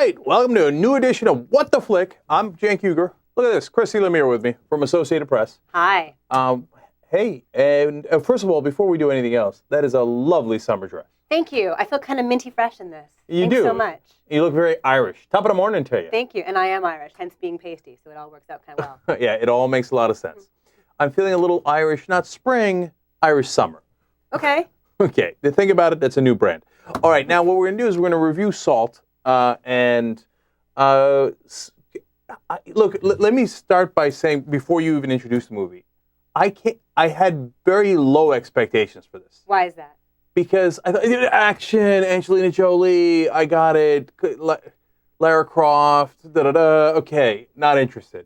right, welcome to a new edition of What the Flick. I'm Cenk Uygur. Look at this, Chrissy Lemire with me from Associated Press. Hi. Hey, and first of all, before we do anything else, that is a lovely summer dress. Thank you. I feel kind of minty fresh in this. Thanks so much. You look very Irish. Top of the morning to you. Thank you. And I am Irish, hence being pasty, so it all works out kind of well. Yeah, it all makes a lot of sense. I'm feeling a little Irish, not spring, Irish summer. Okay. Okay, to think about it, that's a new brand. All right, now what we're going to do is we're going to review Salt. Look, let me start by saying, before you even introduce the movie, I had very low expectations for this. Why is that? Because I thought, action, Angelina Jolie, I got it, Lara Croft, okay, not interested.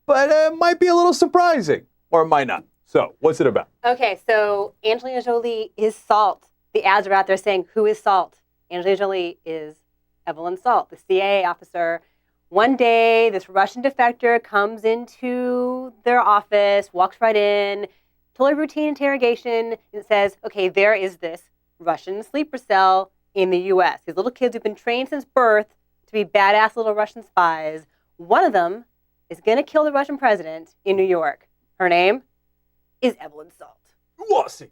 But it might be a little surprising, or it might not. So, what's it about? Okay, so Angelina Jolie is Salt. The ads are out there saying, who is Salt? Angelina Jolie is Evelyn Salt, the CIA officer. One day, this Russian defector comes into their office, walks right in, totally routine interrogation, and says, okay, there is this Russian sleeper cell in the U.S. These little kids who've been trained since birth to be badass little Russian spies. One of them is going to kill the Russian president in New York. Her name is Evelyn Salt. What's it?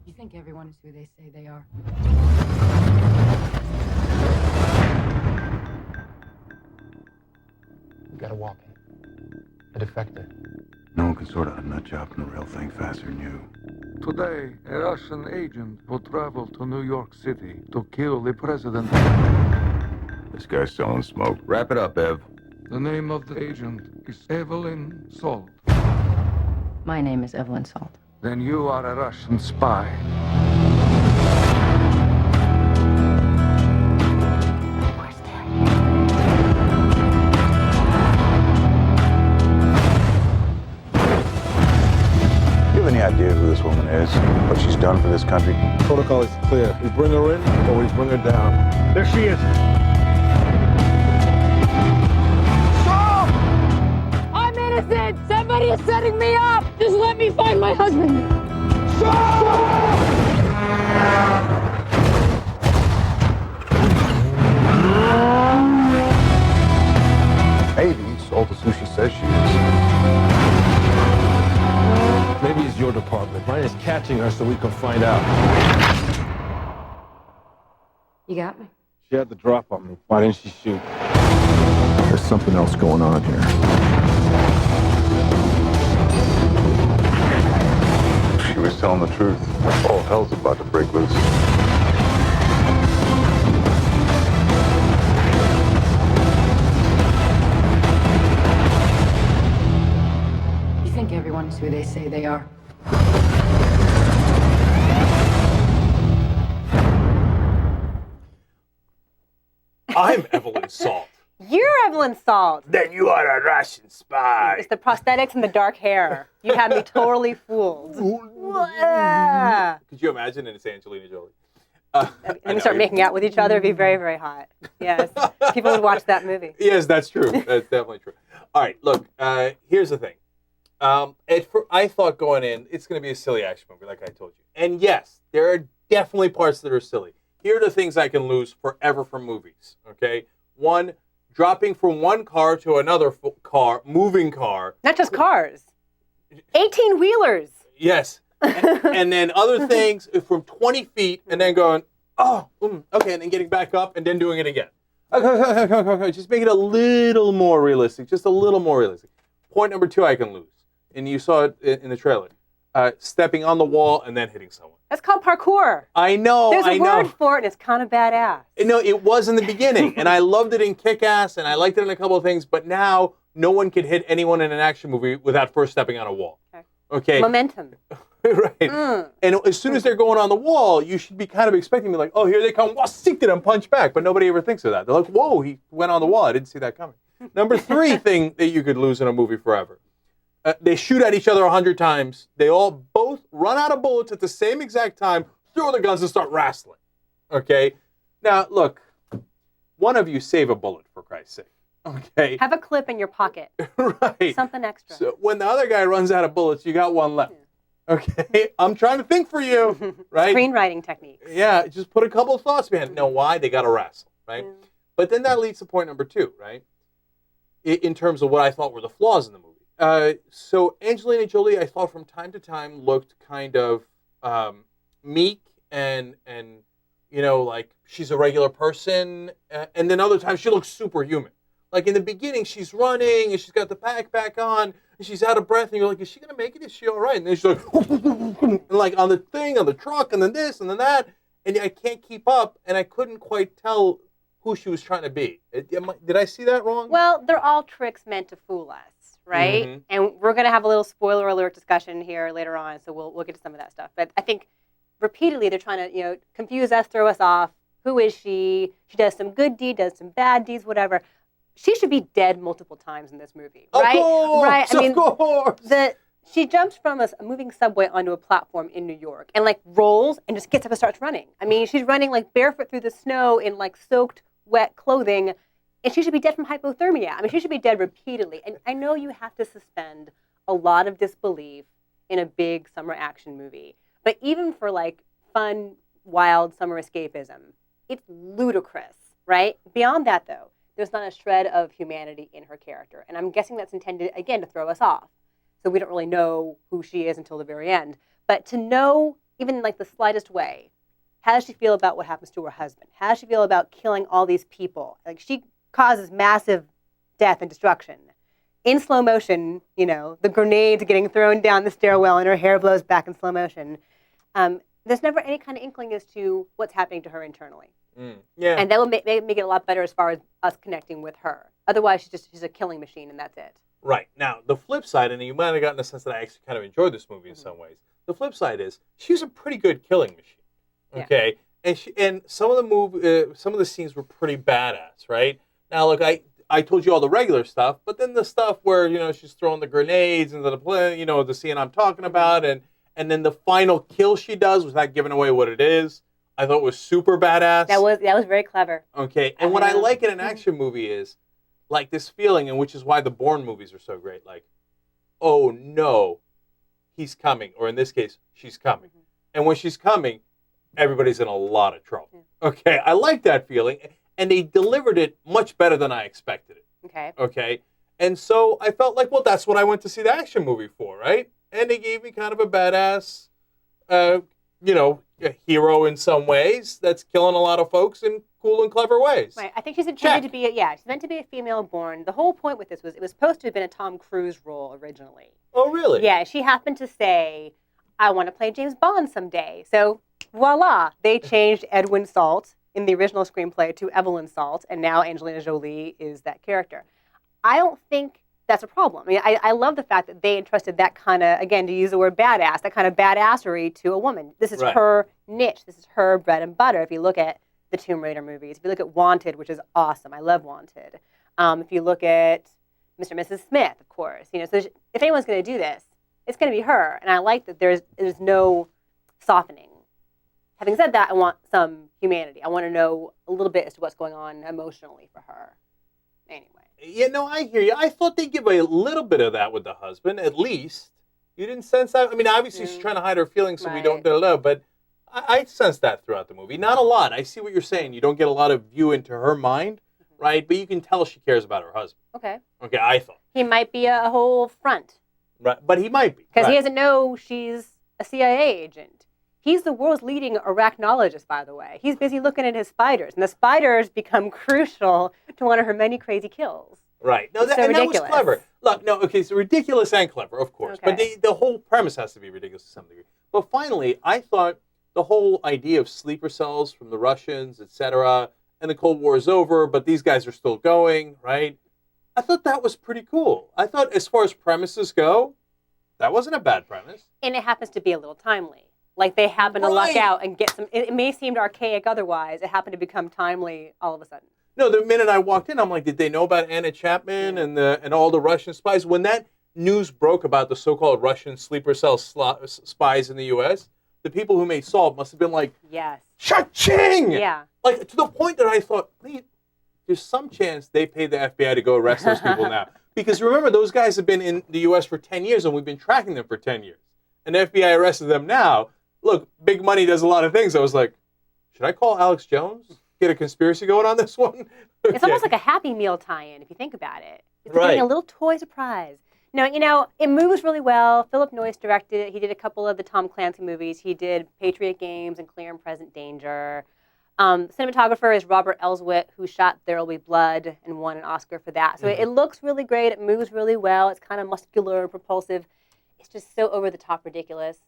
You think everyone is who they say they are? You got a walk-in. A defector. No one can sort out a nut job from the real thing faster than you. Today, a Russian agent will travel to New York City to kill the president. This guy's selling smoke. Wrap it up, Ev. The name of the agent is Evelyn Salt. My name is Evelyn Salt. Then you are a Russian spy. You have any idea who this woman is? What she's done for this country? Protocol is clear. We bring her in or we bring her down. There she is. I'm innocent! Somebody is setting me up! Just let me find my husband! Maybe Salt is who she says she is. Maybe it's your department. Mine is catching her so we can find out. You got me? She had the drop on me. Why didn't she shoot? There's something else going on here. She was telling the truth. All hell's about to break loose. You think everyone is who they say they are? I'm Evelyn Salt. You're Evelyn Salt. Then you are a Russian spy. It's the prosthetics and the dark hair. You had me totally fooled. Could you imagine? And it's Angelina Jolie. And we start making out with each other. It'd be very, very hot. Yes. People would watch that movie. Yes, that's true. That's definitely true. All right, look, here's the thing. I thought going in, it's going to be a silly action movie, like I told you. And yes, there are definitely parts that are silly. Here are the things I can lose forever from movies, okay? One, dropping from one car to another car, moving car. Not just cars. 18-wheelers. Yes. And then other things from 20 feet and then going, okay, and then getting back up and then doing it again. Okay. Just make it a little more realistic, just a little more realistic. Point number 2 I can lose, and you saw it in the trailer, stepping on the wall and then hitting someone. That's called parkour. I know, There's a word for it, and it's kind of badass. No, it was in the beginning, and I loved it in Kick-Ass, and I liked it in a couple of things, but now no one can hit anyone in an action movie without first stepping on a wall. Okay. Okay. Momentum. Right. Mm. And as soon as they're going on the wall, you should be kind of expecting me like, oh, here they come. Well, sick to them, punch back. But nobody ever thinks of that. They're like, whoa, he went on the wall. I didn't see that coming. Number 3 thing that you could lose in a movie forever. They shoot at each other 100 times. They all both run out of bullets at the same exact time, throw the guns and start wrestling. Okay? Now, look, one of you save a bullet, for Christ's sake. Okay? Have a clip in your pocket. Right. Something extra. So when the other guy runs out of bullets, you got one left. Okay? I'm trying to think for you, right? Screenwriting techniques. Yeah, just put a couple of thoughts behind it. Know why? They got to wrestle, right? Yeah. But then that leads to point number 2, right? In terms of what I thought were the flaws in the movie. So Angelina Jolie, I thought from time to time looked kind of meek and you know, like she's a regular person. And then other times she looks superhuman. Like in the beginning, she's running and she's got the backpack on and she's out of breath. And you're like, is she going to make it? Is she all right? And then she's like, and like on the thing, on the truck, and then this, and then that. And I can't keep up. And I couldn't quite tell who she was trying to be. Did I see that wrong? Well, they're all tricks meant to fool us, right? Mhm. And we're going to have a little spoiler alert discussion here later on, so we'll get to some of that stuff. But I think repeatedly they're trying to, confuse us, throw us off. Who is she? She does some good deed, does some bad deeds, whatever. She should be dead multiple times in this movie, right? Of course, right? I mean, of course. she jumps from a moving subway onto a platform in New York and like rolls and just gets up and starts running. I mean, she's running like barefoot through the snow in like soaked, wet clothing, and she should be dead from hypothermia. I mean, she should be dead repeatedly. And I know you have to suspend a lot of disbelief in a big summer action movie, but even for like fun, wild summer escapism, it's ludicrous, right? Beyond that, though, there's not a shred of humanity in her character. And I'm guessing that's intended, again, to throw us off. So we don't really know who she is until the very end. But to know, even like the slightest way, how does she feel about what happens to her husband? How does she feel about killing all these people? Like, she causes massive death and destruction. In slow motion, the grenades getting thrown down the stairwell and her hair blows back in slow motion. There's never any kind of inkling as to what's happening to her internally. Yeah. And that will make it a lot better as far as us connecting with her. Otherwise, she's a killing machine, and that's it. Right. Now, the flip side, and you might have gotten the sense that I actually kind of enjoyed this movie in some ways. The flip side is she's a pretty good killing machine. Okay? Yeah. And some of the scenes were pretty badass, right? Now, look, I told you all the regular stuff, but then the stuff where, she's throwing the grenades into the plane, the scene I'm talking about, and then the final kill she does without giving away what it is, I thought was super badass. That was very clever. Okay, and what I like in an action movie is like this feeling, and which is why the Bourne movies are so great. Like, oh no, he's coming, or in this case, she's coming. Mm-hmm. And when she's coming, everybody's in a lot of trouble. Yeah. Okay, I like that feeling, and they delivered it much better than I expected it. Okay. Okay, and so I felt like, well, that's what I went to see the action movie for, right? And they gave me kind of a badass, a hero in some ways that's killing a lot of folks in cool and clever ways. Right. I think she's intended to be she's meant to be a female Bourne. The whole point with this was it was supposed to have been a Tom Cruise role originally. Oh, really? Yeah, she happened to say, I want to play James Bond someday. So, voila, they changed Edwin Salt in the original screenplay to Evelyn Salt, and now Angelina Jolie is that character. I don't think that's a problem. I mean, I love the fact that they entrusted that kind of, again, to use the word badass, that kind of badassery to a woman. This is her niche. This is her bread and butter. If you look at the Tomb Raider movies, if you look at Wanted, which is awesome. I love Wanted. If you look at Mr. and Mrs. Smith, of course. So if anyone's going to do this, it's going to be her. And I like that there's no softening. Having said that, I want some humanity. I want to know a little bit as to what's going on emotionally for her. Anyway. Yeah, no, I hear you. I thought they'd give a little bit of that with the husband, at least. You didn't sense that? I mean, obviously she's trying to hide her feelings so we don't know, but I sensed that throughout the movie. Not a lot. I see what you're saying. You don't get a lot of view into her mind, right? But you can tell she cares about her husband. Okay. Okay, I thought. He might be a whole front. Right, but he might be. Because he doesn't know she's a CIA agent. He's the world's leading arachnologist, by the way. He's busy looking at his spiders, and the spiders become crucial to one of her many crazy kills. Right. No, that was clever. Look, no, okay, so ridiculous and clever, of course. Okay. But the whole premise has to be ridiculous to some degree. But finally, I thought the whole idea of sleeper cells from the Russians, etc., and the Cold War is over, but these guys are still going, right? I thought that was pretty cool. I thought as far as premises go, That wasn't a bad premise. And it happens to be a little timely. Like they happen to luck Right. out and get some. It may seem archaic otherwise. It happened to become timely all of a sudden. No, the minute I walked in, I'm like, did they know about Anna Chapman and all the Russian spies? When that news broke about the so-called Russian sleeper cell spies in the U.S., the people who made Salt must have been like, Yes. cha-ching! Yeah. Like, to the point that I thought, wait, there's some chance they paid the FBI to go arrest those people now. Because remember, those guys have been in the U.S. for 10 years, and we've been tracking them for 10 years. And the FBI arrested them now. Look, big money does a lot of things. I was like, should I call Alex Jones? Get a conspiracy going on this one? It's almost like a Happy Meal tie-in if you think about it. It's Right. getting a little toy surprise. No, it moves really well. Philip Noyce directed it. He did a couple of the Tom Clancy movies. He did Patriot Games and Clear and Present Danger. Cinematographer is Robert Elswit, who shot There Will Be Blood and won an Oscar for that. So it looks really great. It moves really well. It's kind of muscular, propulsive. It's just so over-the-top ridiculous.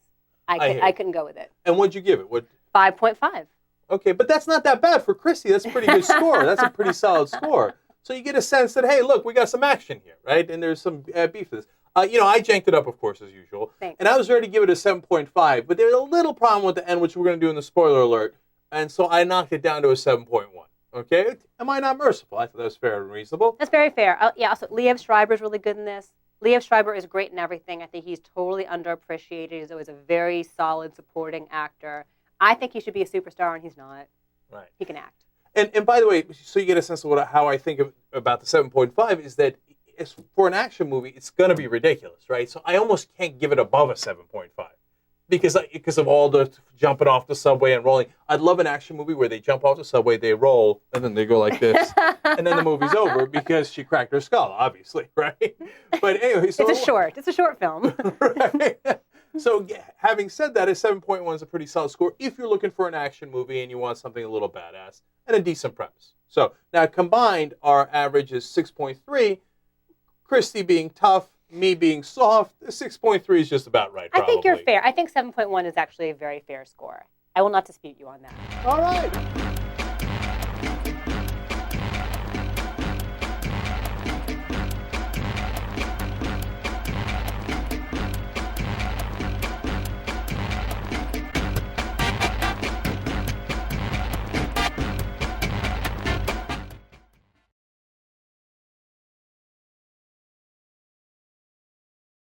I couldn't go with it. And what'd you give it? 5.5. Okay, but that's not that bad for Christy. That's a pretty good score. That's a pretty solid score. So you get a sense that, hey, look, we got some action here, right? And there's some beef for this. I janked it up, of course, as usual. Thanks. And I was ready to give it a 7.5, but there's a little problem with the end, which we're going to do in the spoiler alert. And so I knocked it down to a 7.1. Okay? Am I not merciful? I thought that was fair and reasonable. That's very fair. Also, Liev Schreiber is really good in this. Liev Schreiber is great in everything. I think he's totally underappreciated. He's always a very solid supporting actor. I think he should be a superstar, and he's not. Right. He can act. And by the way, so you get a sense of how I think about the 7.5 is that for an action movie, it's going to be ridiculous, right? So I almost can't give it above a 7.5 because of all the jumping off the subway and rolling. I'd love an action movie where they jump off the subway, they roll, and then they go like this, and then the movie's over because she cracked her skull, obviously, right? But anyway, so It's a short film. right. So having said that, a 7.1 is a pretty solid score if you're looking for an action movie and you want something a little badass and a decent premise. So now combined, our average is 6.3. Christy being tough, me being soft, 6.3 is just about right, probably. I think you're fair. I think 7.1 is actually a very fair score. I will not dispute you on that. All right.